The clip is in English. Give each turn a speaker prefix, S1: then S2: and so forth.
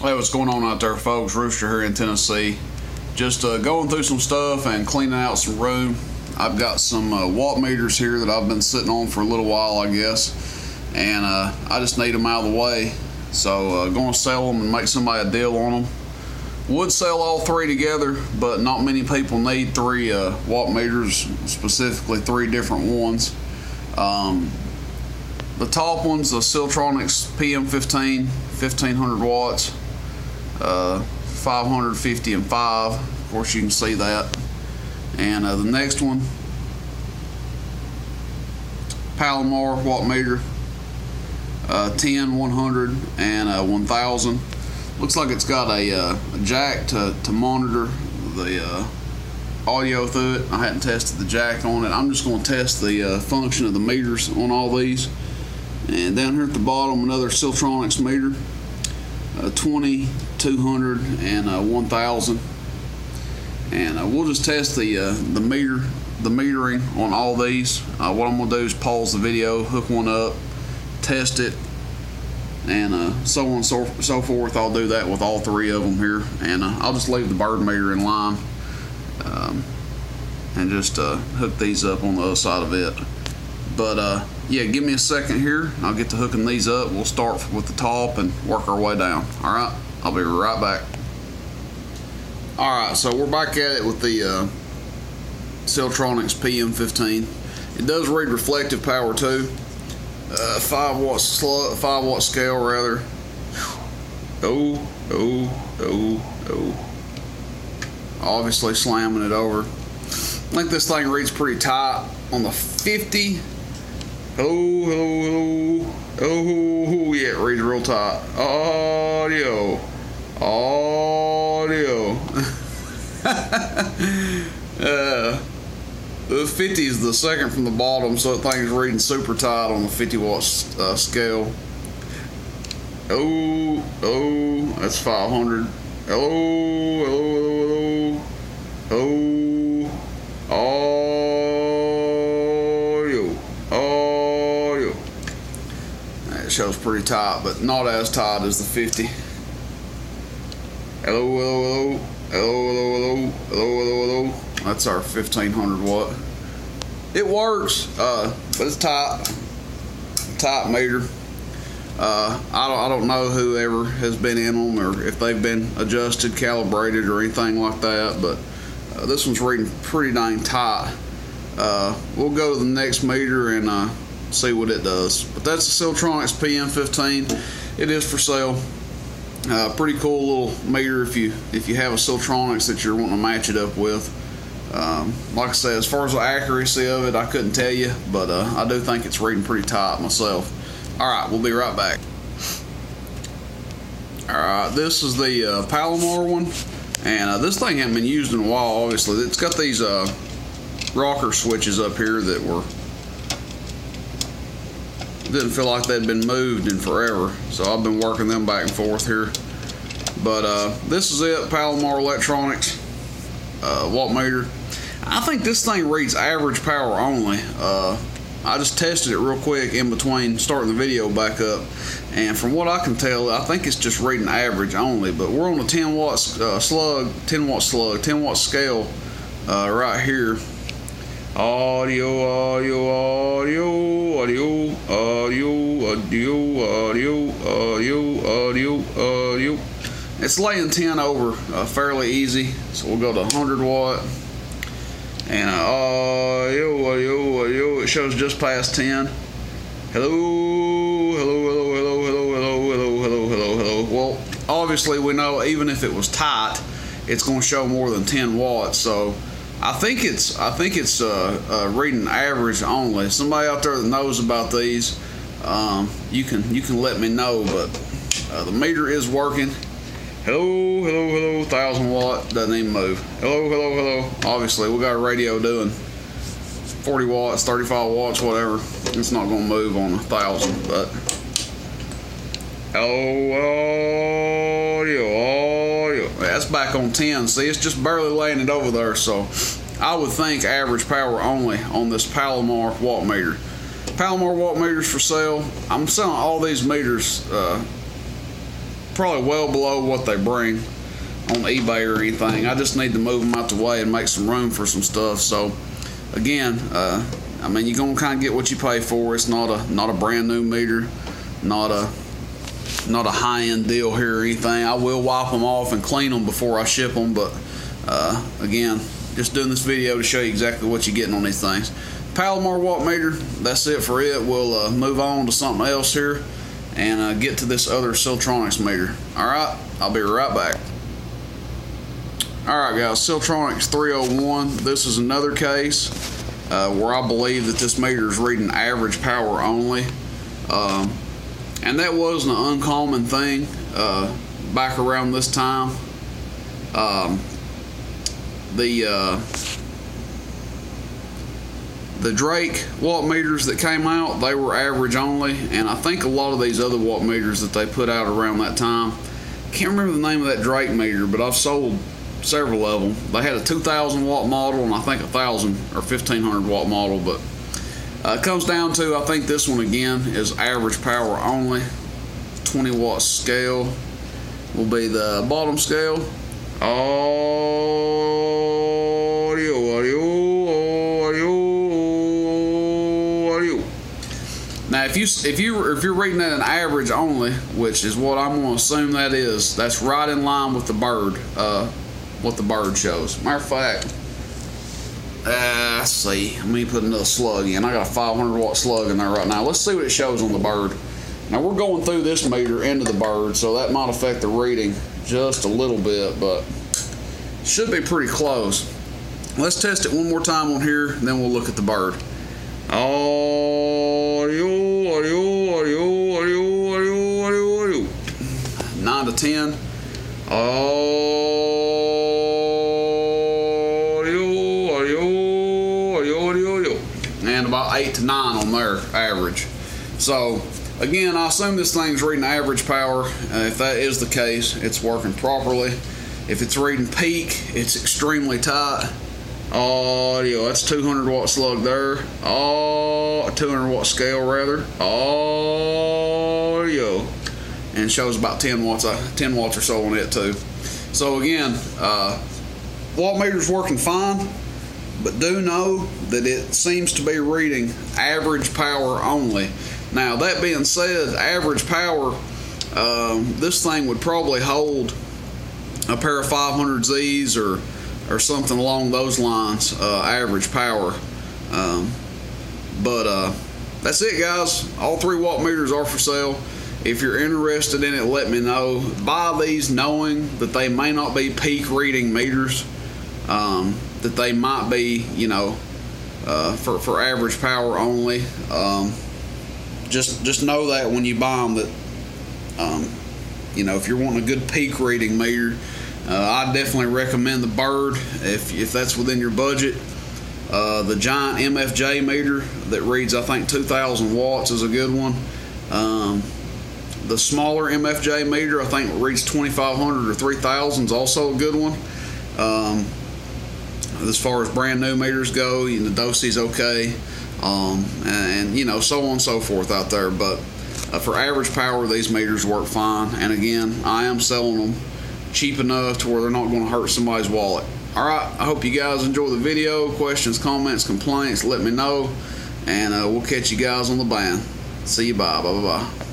S1: Hey, what's going on out there, folks? Rooster here in Tennessee. Just going through some stuff and cleaning out some room. I've got some watt meters here that I've been sitting on for a little while, I guess, and I just need them out of the way. So going to sell them and make somebody a deal on them. Would sell all three together, but not many people need three watt meters, specifically three different ones. The top one's a Siltronix PM15, 1500 watts, 550 and 5. Of course, you can see that. And the next one, Palomar watt meter, 10, 100, and 1000. Looks like it's got a jack to monitor the audio through it. I hadn't tested the jack on it. I'm just going to test the function of the meters on all these. And down here at the bottom, another Siltronix meter, 20, 200, and 1000. And we'll just test the metering on all these. What I'm going to do is pause the video, hook one up, test it, and so on and so forth. I'll do that with all three of them here, and I'll just leave the bird meter in line and just hook these up on the other side of it. But yeah, give me a second here. I'll get to hooking these up. We'll start with the top and work our way down. All right, I'll be right back. All right, so we're back at it with the Siltronix PM15. It does read reflective power too. 5 watt scale rather. Oh. Obviously slamming it over. I think this thing reads pretty tight on the 50. Oh, yeah, it reads real tight. Audio. The 50 is the second from the bottom, so that thing's reading super tight on the 50 watt scale. Oh, that's 500. Hello. Audio. It shows pretty tight, but not as tight as the 50. Hello. That's our 1500 watt. It works, but it's tight meter. I don't know whoever has been in them or if they've been adjusted, calibrated, or anything like that, but this one's reading pretty dang tight. We'll go to the next meter and see what it does. But that's the Siltronix PM15. It is for sale. Pretty cool little meter if you have a Siltronix that you're wanting to match it up with. Like I said, as far as the accuracy of it, I couldn't tell you, but I do think it's reading pretty tight myself. Alright, we'll be right back. Alright, this is the Palomar one, and this thing hasn't been used in a while, obviously. It's got these rocker switches up here that didn't feel like they'd been moved in forever, so I've been working them back and forth here. But this is it, Palomar Electronics watt meter. I think this thing reads average power only. I just tested it real quick in between starting the video back up, and from what I can tell, I think it's just reading average only. But we're on a 10 watt scale right here. Audio. It's laying 10 over fairly easy, so we'll go to 100 watt. And audio, it shows just past 10. Hello. Well, obviously we know even if it was tight, it's going to show more than 10 watts. So I think it's reading average only. Somebody out there that knows about these, you can let me know. But the meter is working. Hello, 1000 watt, doesn't even move. Hello. Obviously, we got a radio doing 40 watts, 35 watts, whatever. It's not going to move on 1000, but audio. That's back on 10. See, it's just barely laying it over there, so I would think average power only on this Palomar watt meter. Palomar watt meters for sale. I'm selling all these meters probably well below what they bring on eBay or anything. I just need to move them out the way and make some room for some stuff. So again, I mean, you're gonna kind of get what you pay for. It's not a brand new meter, not a high-end deal here or anything. I will wipe them off and clean them before I ship them, but again, just doing this video to show you exactly what you're getting on these things. Palomar watt meter, that's it for it. We'll move on to something else here and get to this other Siltronix meter. Alright, I'll be right back. Alright guys, Siltronix 301. This is another case where I believe that this meter is reading average power only. And that wasn't an uncommon thing back around this time. The Drake watt meters that came out, they were average only, and I think a lot of these other watt meters that they put out around that time, can't remember the name of that Drake meter, but I've sold several of them. They had a 2,000 watt model and I think 1,000 or 1,500 watt model, but it comes down to, I think this one again is average power only. 20 watt scale will be the bottom scale. Audio. Now, if you're reading at an average only, which is what I'm going to assume that is, that's right in line with the bird, what the bird shows. Matter of fact, let's see. Let me put another slug in. I got a 500 watt slug in there right now. Let's see what it shows on the bird. Now we're going through this meter into the bird, so that might affect the reading just a little bit, but it should be pretty close. Let's test it one more time on here, and then we'll look at the bird. Audio, audio, audio, audio, audio, audio. 9 to 10. And about 8 to 9 on their average. So again, I assume this thing's reading average power. If that is the case, it's working properly. If it's reading peak, it's extremely tight. Audio, that's 200 watt slug there. 200 watt scale rather. Audio, and shows about 10 watts or so on it too. So again, watt meter's working fine, but do know that it seems to be reading average power only. Now that being said, average power, this thing would probably hold a pair of 500Zs or something along those lines, average power. But that's it guys. All 3 watt meters are for sale. If you're interested in it, let me know. Buy these knowing that they may not be peak reading meters, that they might be, you know, for average power only. Just know that when you buy them, that you know, if you're wanting a good peak reading meter, I definitely recommend the Bird if that's within your budget. The giant MFJ meter that reads, I think, 2,000 watts is a good one. The smaller MFJ meter, I think, reads 2,500 or 3,000 is also a good one. As far as brand new meters go, the Dosie's okay, and you know, so on and so forth out there. But for average power, these meters work fine. And again, I am selling them cheap enough to where they're not going to hurt somebody's wallet. All right, I hope you guys enjoy the video. Questions, comments, complaints, let me know, and we'll catch you guys on the band. See you. Bye. Bye. Bye. Bye.